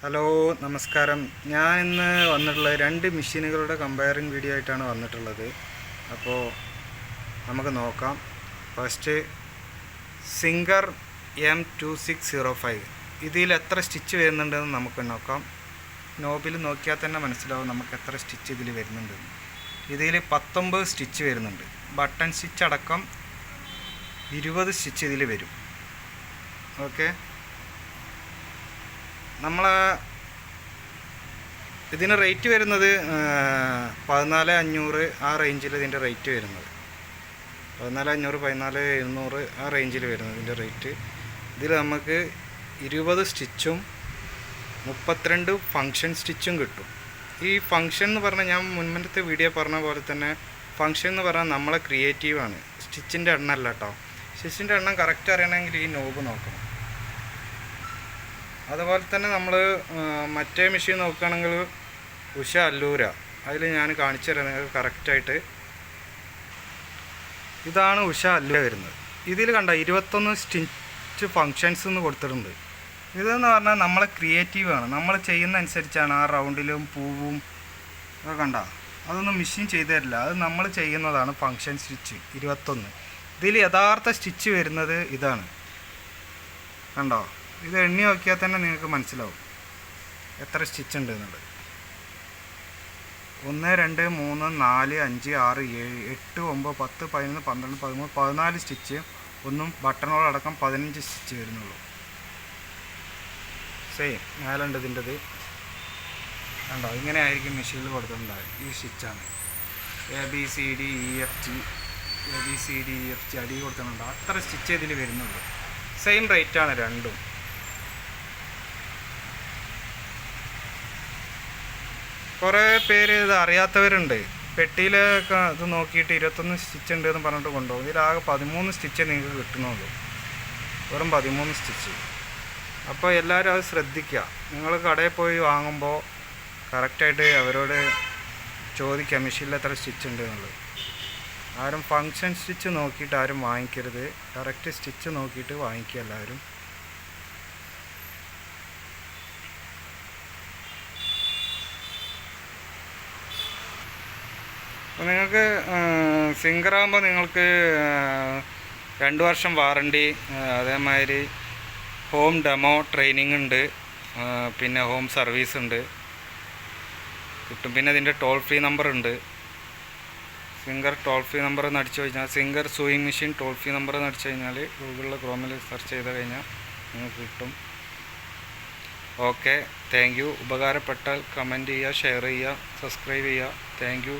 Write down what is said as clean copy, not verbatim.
Hello നമസ്കാരം. ഞാൻ ഇന്ന് വന്നിട്ടുള്ളത് രണ്ട് മെഷീനുകളുടെ കമ്പയറിങ് വീഡിയോ ആയിട്ടാണ് വന്നിട്ടുള്ളത്. അപ്പോൾ നമുക്ക് നോക്കാം. ഫസ്റ്റ് സിംഗർ M2605, ഇതിൽ എത്ര സ്റ്റിച്ച് വരുന്നുണ്ടെന്ന് നമുക്ക് നോക്കാം. നോബിൽ നോക്കിയാൽ തന്നെ മനസ്സിലാവും നമുക്ക് എത്ര സ്റ്റിച്ച് ഇതിൽ വരുന്നുണ്ടെന്ന്. ഇതിൽ 19 സ്റ്റിച്ച് വരുന്നുണ്ട്. ബട്ടൺ സ്റ്റിച്ച് അടക്കം 20 സ്റ്റിച്ച് ഇതിൽ വരും. ഓക്കെ, ഇതിന് റേറ്റ് വരുന്നത് 14,500 ആ റേഞ്ചിൽ ഇതിൻ്റെ റേറ്റ് വരുന്നത്. 14,500 14,700 ആ റേഞ്ചിൽ വരുന്നത് ഇതിൻ്റെ റേറ്റ്. ഇതിൽ നമുക്ക് 20 സ്റ്റിച്ചും 32 ഫങ്ഷൻ സ്റ്റിച്ചും കിട്ടും. ഈ ഫങ്ഷൻ എന്ന് പറഞ്ഞാൽ ഞാൻ മുൻപത്തെ വീഡിയോ പറഞ്ഞ പോലെ തന്നെ ഫങ്ഷൻ എന്ന് പറഞ്ഞാൽ നമ്മളെ ക്രിയേറ്റീവാണ്. സ്റ്റിച്ചിൻ്റെ എണ്ണം അല്ല കേട്ടോ. സ്റ്റിച്ചിൻ്റെ എണ്ണം കറക്റ്റ് അറിയണമെങ്കിൽ ഈ നോബ് നോക്കണം. അതുപോലെ തന്നെ നമ്മൾ മറ്റേ മെഷീൻ നോക്കുകയാണെങ്കിൽ ഉഷ അല്ലൂര, അതിൽ ഞാൻ കാണിച്ചു തരാം നിങ്ങൾക്ക് കറക്റ്റായിട്ട്. ഇതാണ് ഉഷ അല്ലൂര വരുന്നത്. ഇതിൽ കണ്ട 21 സ്റ്റിച്ച് ഫങ്ഷൻസ് എന്ന് കൊടുത്തിട്ടുണ്ട്. ഇതെന്ന് പറഞ്ഞാൽ നമ്മളെ ക്രിയേറ്റീവാണ്. നമ്മൾ ചെയ്യുന്ന അനുസരിച്ചാണ്. ആ റൗണ്ടിലും പൂവും ഒക്കെ കണ്ട, അതൊന്നും മെഷീൻ ചെയ്തു തരില്ല. അത് നമ്മൾ ചെയ്യുന്നതാണ് ഫങ്ഷൻ സ്റ്റിച്ച് 21. ഇതിൽ യഥാർത്ഥ സ്റ്റിച്ച് വരുന്നത് ഇതാണ്. കണ്ടോ, ഇത് എണ്ണി നോക്കിയാൽ തന്നെ നിങ്ങൾക്ക് മനസ്സിലാവും എത്ര സ്റ്റിച്ച് ഉണ്ട് എന്നുള്ളത്. 1 2 3 4 5 6 7 8 9 10 11 12 13 14 സ്റ്റിച്ച്. ഒന്നും ബട്ടണോടക്കം 15 സ്റ്റിച്ച് വരുന്നുള്ളൂ. സെയിം മേലുണ്ട് ഇതിൻ്റെത്. കണ്ടോ, ഇങ്ങനെ ആയിരിക്കും മെഷീനിൽ കൊടുത്തിട്ടുണ്ടാകും. ഈ സ്റ്റിച്ചാണ് ABCDEFG അടി കൊടുത്തിട്ടുണ്ടോ, അത്ര സ്റ്റിച്ച് ഇതിൽ വരുന്നുള്ളൂ. സെയിം റേറ്റാണ് രണ്ടും. കുറേ പേര് ഇത് അറിയാത്തവരുണ്ട്. പെട്ടിയിലൊക്കെ ഇത് നോക്കിയിട്ട് 21 സ്റ്റിച്ച് ഉണ്ട് എന്ന് പറഞ്ഞിട്ട് കൊണ്ടുപോകും. ഇതിലാകെ 13 സ്റ്റിച്ചേ നിങ്ങൾക്ക് കിട്ടുന്നുള്ളൂ. വെറും 13 സ്റ്റിച്ച്. അപ്പോൾ എല്ലാവരും അത് ശ്രദ്ധിക്കുക. നിങ്ങൾ കടയിൽ പോയി വാങ്ങുമ്പോൾ കറക്റ്റായിട്ട് അവരോട് ചോദിക്കുക മെഷീനിൽ എത്ര സ്റ്റിച്ച് ഉണ്ട് എന്നുള്ളത്. ആരും ഫങ്ഷൻ സ്റ്റിച്ച് നോക്കിയിട്ട് ആരും വാങ്ങിക്കരുത്. കറക്റ്റ് സ്റ്റിച്ച് നോക്കിയിട്ട് വാങ്ങിക്കുക എല്ലാവരും. അപ്പോൾ നിങ്ങൾക്ക് സിംഗറാകുമ്പോൾ നിങ്ങൾക്ക് 2 വർഷം വാറണ്ടി, അതേമാതിരി ഹോം ഡെമോ ട്രെയിനിങ് ഉണ്ട്, പിന്നെ ഹോം സർവീസ് ഉണ്ട് കിട്ടും. പിന്നെ ഇതിൻ്റെ ടോൾ ഫ്രീ നമ്പർ ഉണ്ട്. സിംഗർ ടോൾ ഫ്രീ നമ്പർ എന്ന് അടിച്ചു കഴിഞ്ഞാൽ, Singer sewing machine toll free number എന്ന് അടിച്ചു കഴിഞ്ഞാൽ ഗൂഗിളിൽ ക്രോമിൽ സെർച്ച് ചെയ്ത് കഴിഞ്ഞാൽ നിങ്ങൾക്ക് കിട്ടും. Okay, thank you. ഉപകാരപ്പെട്ടാൽ കമൻറ്റ് ചെയ്യുക, ഷെയർ ചെയ്യുക, സബ്സ്ക്രൈബ് ചെയ്യുക. Thank U.